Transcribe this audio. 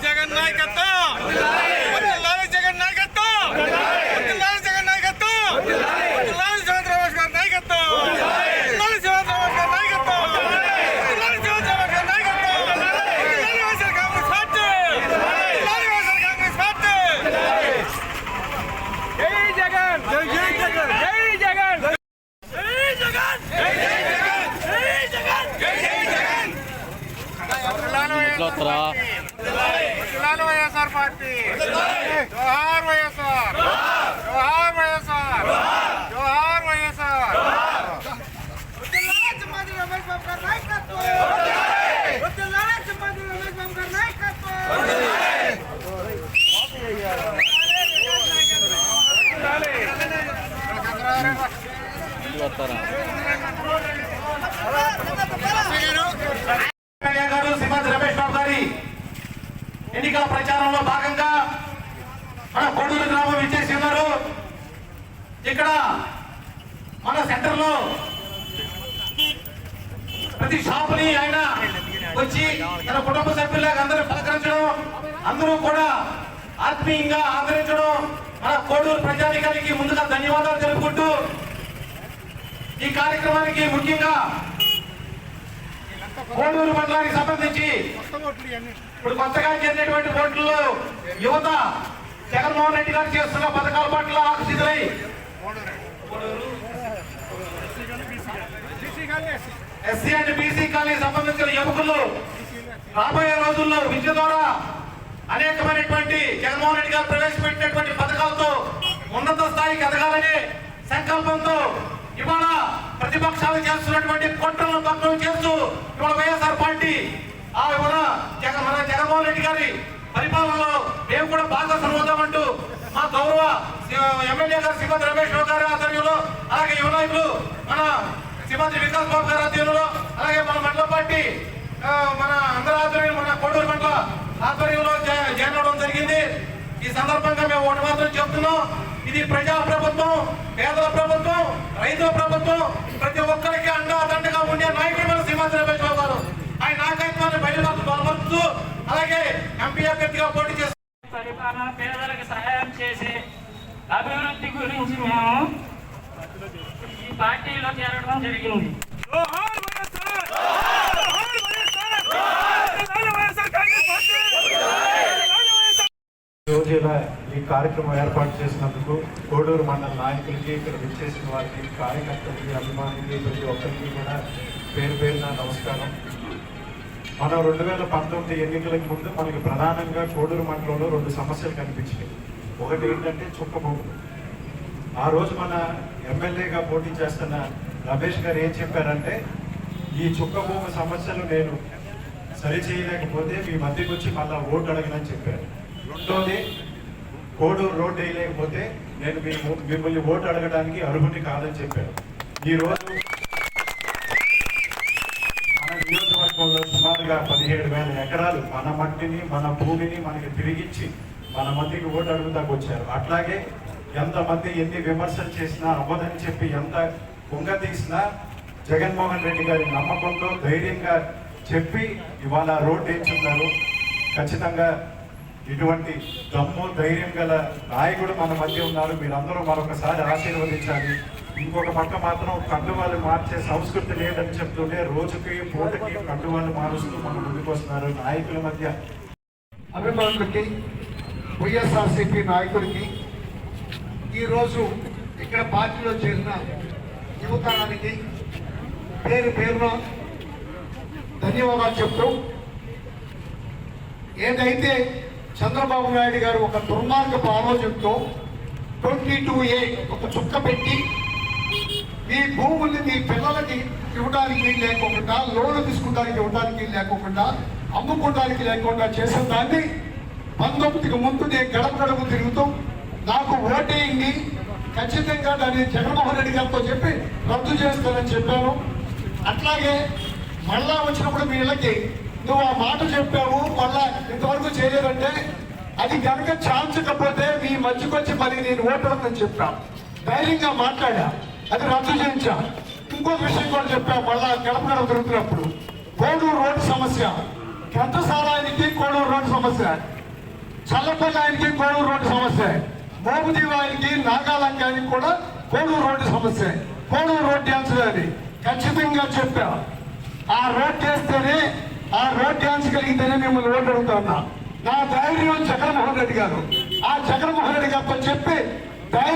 జగన్ నాయకత్వం, జగన్ నాయకత్వం, జగన్ నాయకత్వం, శివంత్ రమేష్ గారి నాయకత్వం, శివంత్ రమేష్ గారి నాయకత్వం, శివంత్ రమేష్ గారి నాయకత్వం, వైఎస్ఆర్ కాంగ్రెస్ పార్టీ, కాంగ్రెస్ పార్టీ. జై జగన్, జై జగన్, జై జగన్, జై జగన్, జై జగన్, జై జగన్, జై జగన్. వైఎస్ఆర్ పార్టీ, జోహార్ వైఎస్ఆర్, జోహార్ వైఎస్ఆర్, జోహార్ వైఎస్ఆర్. సింహాద్రి రమేష్ బాబు గారి నాయకత్వం, సింహాద్రి రమేష్ బాబు గారి నాయకత్వం. సింహాద్రి రమేష్ బాబు గారి ఎన్నికల ప్రచారంలో భాగంగా మన కోడూరు గ్రామం ఇచ్చేసి ఉన్నారు. ఇక్కడ మన సెంటర్ లో ప్రతి షాపుని ఆయన వచ్చి తన కుటుంబ సభ్యులకు అందరూ పలకరించడం, అందరూ కూడా ఆత్మీయంగా ఆదరించడం మన కోడూరు ప్రజానికానికి ముందుగా ధన్యవాదాలు తెలుపుకుంటూ ఈ కార్యక్రమానికి ముఖ్యంగా కోడూరు మండలానికి సంబంధించి ఇప్పుడు కొత్తగా చేరినటువంటి ఓట్లలో యువత జగన్మోహన్ రెడ్డి గారు చేస్తున్న పథకాల పట్ల ఆకర్షితులై ఎస్సీ అండ్ బీసీ కాలనీ సంబంధించిన యువకులు రాబోయే రోజుల్లో విద్య ద్వారా అనేకమైనటువంటి జగన్మోహన్ రెడ్డి గారు ప్రవేశపెట్టినటువంటి పథకాలతో ఉన్నత స్థాయికి ఎదగాలనే సంకల్పంతో ఇవాళ ప్రతిపక్షాలు చేస్తున్నటువంటి కుట్రలను భగ్నం చేస్తూ ఇవాళ వైఎస్ఆర్ పార్టీ మన జగన్మోహన్ రెడ్డి గారి పరిపాలనలో మేము కూడా భాగస్వామ్యం అవుతామంటూ మా గౌరవ ఎమ్మెల్యే గారు సింహాద్రి రమేష్ బాబు గారి ఆధ్వర్యంలో, అలాగే యువ నాయకులు మన సింహాద్రి వికాస్ బాబు గారి ఆధ్వర్యంలో, అలాగే మన మండల పార్టీ మన అందరి ఆధ్వర్యంలో, మన కోడూరు మండల ఆధ్వర్యంలో జాయిన్ అవడం జరిగింది. ఈ సందర్భంగా మేము ఒకటి మాత్రం చెప్తున్నాం, ఇది ప్రజా ప్రభుత్వం, పేదల ప్రభుత్వం, రైతుల ప్రభుత్వం, ప్రతి ఒక్కరికి అండగా ఉండే నాయకుడు మన సింహాద్రి రమేష్ బాబు గారు. ఆయన నాయకత్వాన్ని బలపరుస్తూ అలాగే ఎంపీ అభ్యర్థిగా పోటీ చేస్తూ పరిపాలన పేదలకు సహాయం చేసే అభివృద్ధి గురించి మేము ఈ పార్టీలో చేరడం జరిగింది. రోజు ఈ కార్యక్రమం ఏర్పాటు చేసినందుకు కోడూరు మండల నాయకులకి, ఇక్కడ విచ్చేసిన వారికి, కార్యకర్తలకి, అభిమానులకి, ప్రతి ఒక్కరికి కూడా పేరు పేరున నమస్కారం. మనం 2019 ఎన్నికలకు ముందు మనకి ప్రధానంగా కోడూరు మండలంలో 2 సమస్యలు కనిపించినాయి. ఒకటి ఏంటంటే చుక్క భూములు. ఆ రోజు మన ఎమ్మెల్యేగా పోటీ చేస్తున్న రమేష్ గారు ఏం చెప్పారంటే, ఈ చుక్క భూమి సమస్యలు నేను సరిచేయలేకపోతే మీ మధ్యకి వచ్చి మళ్ళీ ఓటు అడగనని చెప్పారు. రెండోది, కోడూరు రోడ్డు వేయలేకపోతే నేను మిమ్మల్ని ఓటు అడగడానికి అర్హుని కాదని చెప్పారు. ఈరోజు మన నియోజకవర్గంలో సుమారుగా 17,000 ఎకరాలు మన మట్టిని, మన భూమిని మనకి తిరిగిచ్చి మన మందికి ఓటు అడుగుతాకు వచ్చారు. అట్లాగే ఎంతమంది ఎన్ని విమర్శలు చేసినా అవ్వదని చెప్పి ఎంత కుంగ తీసినా జగన్మోహన్ రెడ్డి గారి నమ్మకంతో ధైర్యంగా చెప్పి ఇవాళ రోడ్డు వేయించున్నారు. ఖచ్చితంగా ఇటువంటి దమ్ము ధైర్యం గల నాయకుడు మన మధ్య ఉన్నారు. మీరందరూ మరొకసారి ఆశీర్వదించాలి. ఇంకొక పక్క మాత్రం కండువాళ్ళు మార్చే సంస్కృతి లేదని చెప్తుంటే రోజుకి పూటకి కండువాళ్ళు మారుస్తూ మన ముందుకు వస్తున్నారు. నాయకుల మధ్య అభిమానులకి, వైఎస్ఆర్సీపీ నాయకులకి, ఈరోజు ఇక్కడ పార్టీలో చేరిన యువతరానికి పేరు పేరున ధన్యవాదాలు చెప్తూ, ఏదైతే చంద్రబాబు నాయుడు గారు ఒక దుర్మార్గపు ఆలోచనతో 22A ఒక చుక్క పెట్టి మీ భూముల్ని మీ పిల్లలకి ఇవ్వడానికి లేకోకుండా, లోన్లు తీసుకోవడానికి ఇవ్వడానికి లేకోకుండా, అమ్ముకోవడానికి లేకుండా చేసిన దాన్ని 19కి ముందు నేను గడప గడప తిరుగుతూ నాకు ఓటేయండి, ఖచ్చితంగా దాన్ని జగన్మోహన్ రెడ్డి గారితో చెప్పి రద్దు చేస్తానని చెప్పాను. అట్లాగే మళ్ళా వచ్చినప్పుడు మీ ఇళ్ళకి నువ్వు ఆ మాట చెప్పావు, మళ్ళా ఇంతవరకు చేయలేదంటే అది కనుక చాల్చకపోతే మీ మధ్యకొచ్చి మరి నేను ఓటని చెప్పా, ధైర్యంగా మాట్లాడా, అది రద్దు చేయించా. ఇంకొక విషయం కూడా చెప్పా, మళ్ళా గడప గడప తిరుగుతున్నప్పుడు కోడూరు రోడ్డు సమస్య, ఘంటసాలానికి కోడూరు రోడ్డు సమస్య, చల్లపల్లాయనికి కోడూరు రోడ్డు సమస్య, మోపుదీవానికి నాగాలంకానికి కూడా కోడూరు రోడ్డు సమస్య. కోడూరు రోడ్డు వేయించలేదు ఖచ్చితంగా చెప్పా. ఆ రోడ్డు వేస్తేనే, ఆ రోడ్డు వేయించగలిగితేనే మిమ్మల్ని ఓటు అడుగుతా ఉన్నా. నా ధైర్యం జగన్మోహన్ రెడ్డి గారు, ఆ జగన్మోహన్ రెడ్డి గారితో చెప్పి ధైర్యం